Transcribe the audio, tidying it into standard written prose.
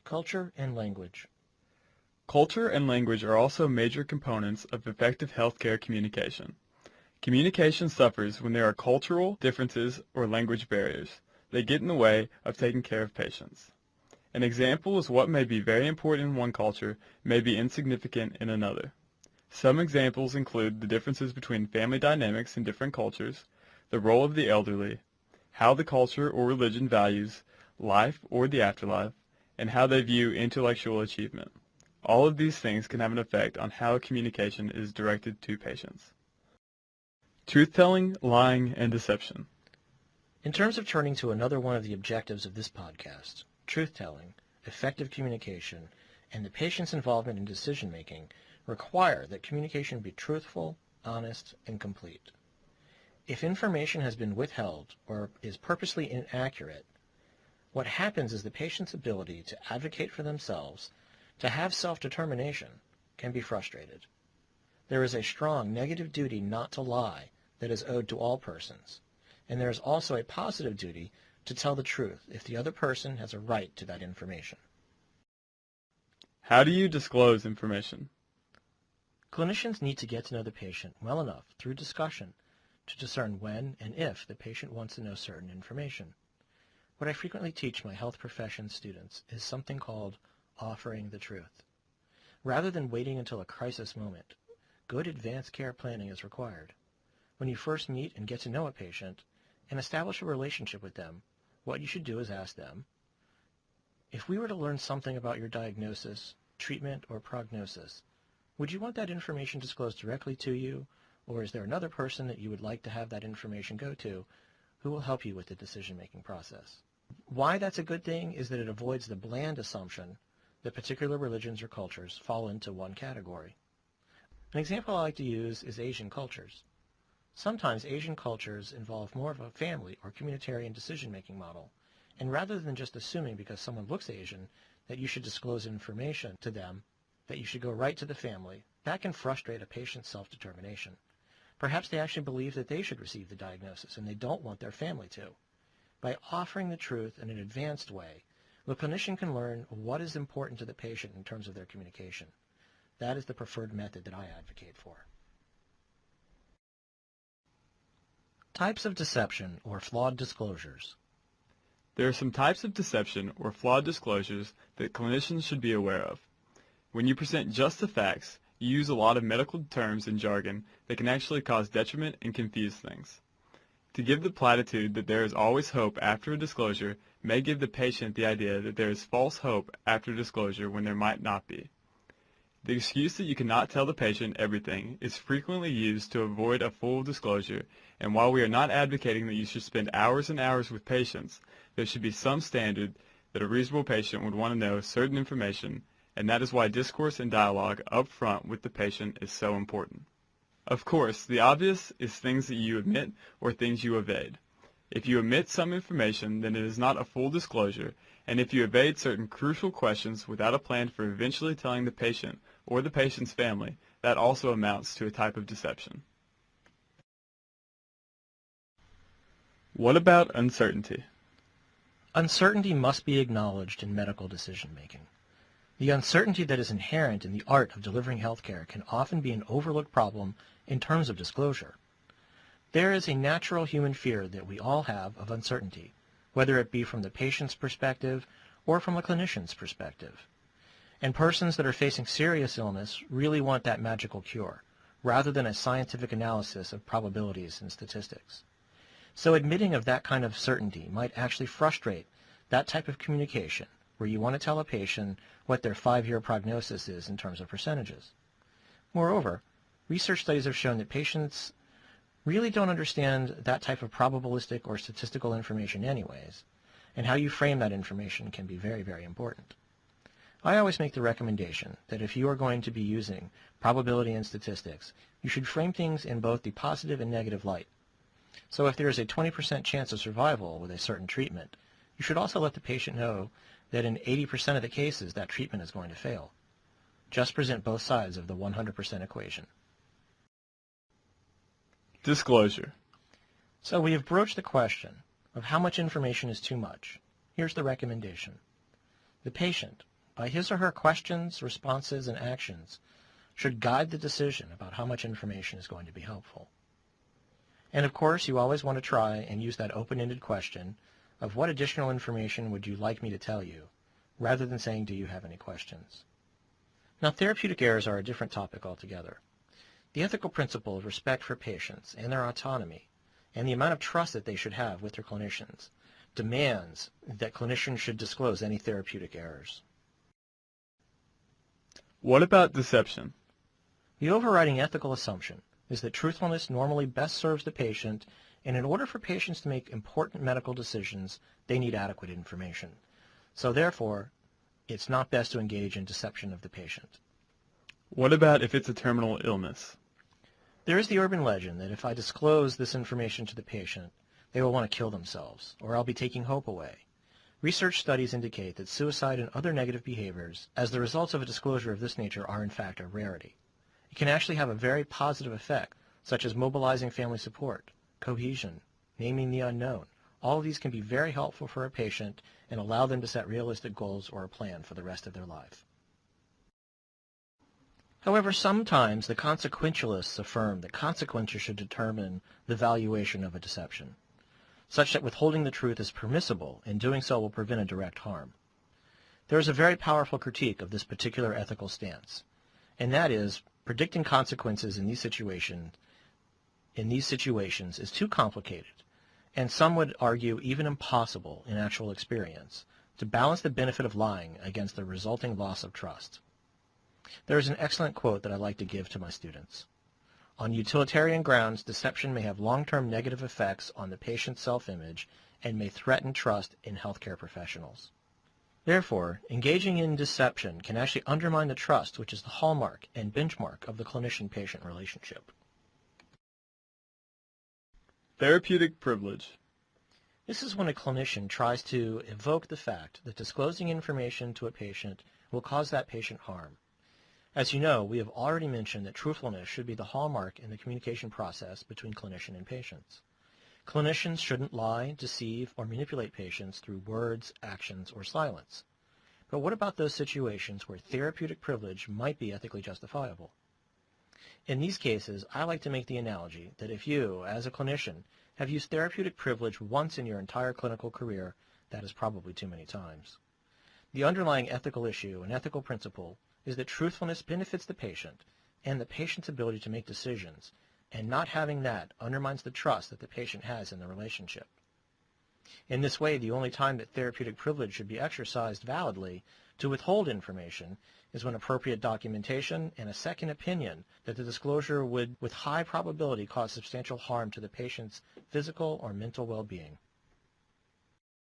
Culture and language. Culture and language are also major components of effective healthcare communication. Communication suffers when there are cultural differences or language barriers that get in the way of taking care of patients. An example is what may be very important in one culture may be insignificant in another. Some examples include the differences between family dynamics in different cultures, the role of the elderly, how the culture or religion values life or the afterlife, and how they view intellectual achievement. All of these things can have an effect on how communication is directed to patients. Truth-telling, lying, and deception. In terms of turning to another one of the objectives of this podcast, truth-telling, effective communication, and the patient's involvement in decision-making require that communication be truthful, honest, and complete. If information has been withheld or is purposely inaccurate, what happens is the patient's ability to advocate for themselves, to have self-determination, can be frustrated. There is a strong negative duty not to lie that is owed to all persons, and there is also a positive duty to tell the truth if the other person has a right to that information. How do you disclose information? Clinicians need to get to know the patient well enough through discussion to discern when and if the patient wants to know certain information. What I frequently teach my health profession students is something called offering the truth. Rather than waiting until a crisis moment, good advanced care planning is required. When you first meet and get to know a patient and establish a relationship with them, what you should do is ask them, if we were to learn something about your diagnosis, treatment, or prognosis, would you want that information disclosed directly to you, or is there another person that you would like to have that information go to who will help you with the decision-making process? Why that's a good thing is that it avoids the bland assumption that particular religions or cultures fall into one category. An example I like to use is Asian cultures. Sometimes Asian cultures involve more of a family or communitarian decision-making model, and rather than just assuming because someone looks Asian that you should disclose information to them, that you should go right to the family, that can frustrate a patient's self-determination. Perhaps they actually believe that they should receive the diagnosis and they don't want their family to. By offering the truth in an advanced way, the clinician can learn what is important to the patient in terms of their communication. That is the preferred method that I advocate for. Types of deception or flawed disclosures. There are some types of deception or flawed disclosures that clinicians should be aware of. When you present just the facts, you use a lot of medical terms and jargon that can actually cause detriment and confuse things. To give the platitude that there is always hope after a disclosure may give the patient the idea that there is false hope after disclosure when there might not be. The excuse that you cannot tell the patient everything is frequently used to avoid a full disclosure, and while we are not advocating that you should spend hours and hours with patients, there should be some standard that a reasonable patient would want to know certain information, and that is why discourse and dialogue up front with the patient is so important. Of course, the obvious is things that you omit or things you evade. If you omit some information, then it is not a full disclosure, and if you evade certain crucial questions without a plan for eventually telling the patient or the patient's family, that also amounts to a type of deception. What about uncertainty? Uncertainty must be acknowledged in medical decision-making. The uncertainty that is inherent in the art of delivering healthcare can often be an overlooked problem in terms of disclosure. There is a natural human fear that we all have of uncertainty, whether it be from the patient's perspective or from a clinician's perspective. And persons that are facing serious illness really want that magical cure, rather than a scientific analysis of probabilities and statistics. So admitting of that kind of certainty might actually frustrate that type of communication, where you want to tell a patient what their 5-year prognosis is in terms of percentages. Moreover, research studies have shown that patients really don't understand that type of probabilistic or statistical information anyways, and how you frame that information can be very, very important. I always make the recommendation that if you are going to be using probability and statistics, you should frame things in both the positive and negative light. So if there is a 20% chance of survival with a certain treatment, you should also let the patient know that in 80% of the cases that treatment is going to fail. Just present both sides of the 100% equation. Disclosure. So we have broached the question of how much information is too much. Here's the recommendation. The patient, by his or her questions, responses, and actions, should guide the decision about how much information is going to be helpful. And of course, you always want to try and use that open-ended question of what additional information would you like me to tell you, rather than saying, do you have any questions? Now, therapeutic errors are a different topic altogether. The ethical principle of respect for patients and their autonomy, and the amount of trust that they should have with their clinicians, demands that clinicians should disclose any therapeutic errors. What about deception? The overriding ethical assumption is that truthfulness normally best serves the patient, and in order for patients to make important medical decisions, they need adequate information. So therefore, it's not best to engage in deception of the patient. What about if it's a terminal illness? There is the urban legend that if I disclose this information to the patient, they will want to kill themselves, or I'll be taking hope away. Research studies indicate that suicide and other negative behaviors as the results of a disclosure of this nature are in fact a rarity. It can actually have a very positive effect, such as mobilizing family support, cohesion, naming the unknown. All of these can be very helpful for a patient and allow them to set realistic goals or a plan for the rest of their life. However, sometimes the consequentialists affirm that consequences should determine the valuation of a deception, such that withholding the truth is permissible and doing so will prevent a direct harm. There is a very powerful critique of this particular ethical stance, and that is predicting consequences in these situations is too complicated, and some would argue even impossible in actual experience, to balance the benefit of lying against the resulting loss of trust. There is an excellent quote that I like to give to my students. On utilitarian grounds, deception may have long-term negative effects on the patient's self-image and may threaten trust in healthcare professionals. Therefore, engaging in deception can actually undermine the trust which is the hallmark and benchmark of the clinician-patient relationship. Therapeutic privilege. This is when a clinician tries to evoke the fact that disclosing information to a patient will cause that patient harm. As you know, we have already mentioned that truthfulness should be the hallmark in the communication process between clinician and patients. Clinicians shouldn't lie, deceive, or manipulate patients through words, actions, or silence. But what about those situations where therapeutic privilege might be ethically justifiable? In these cases, I like to make the analogy that if you, as a clinician, have used therapeutic privilege once in your entire clinical career, that is probably too many times. The underlying ethical issue and ethical principle is that truthfulness benefits the patient and the patient's ability to make decisions, and not having that undermines the trust that the patient has in the relationship. In this way, the only time that therapeutic privilege should be exercised validly to withhold information is when appropriate documentation and a second opinion that the disclosure would, with high probability, cause substantial harm to the patient's physical or mental well-being.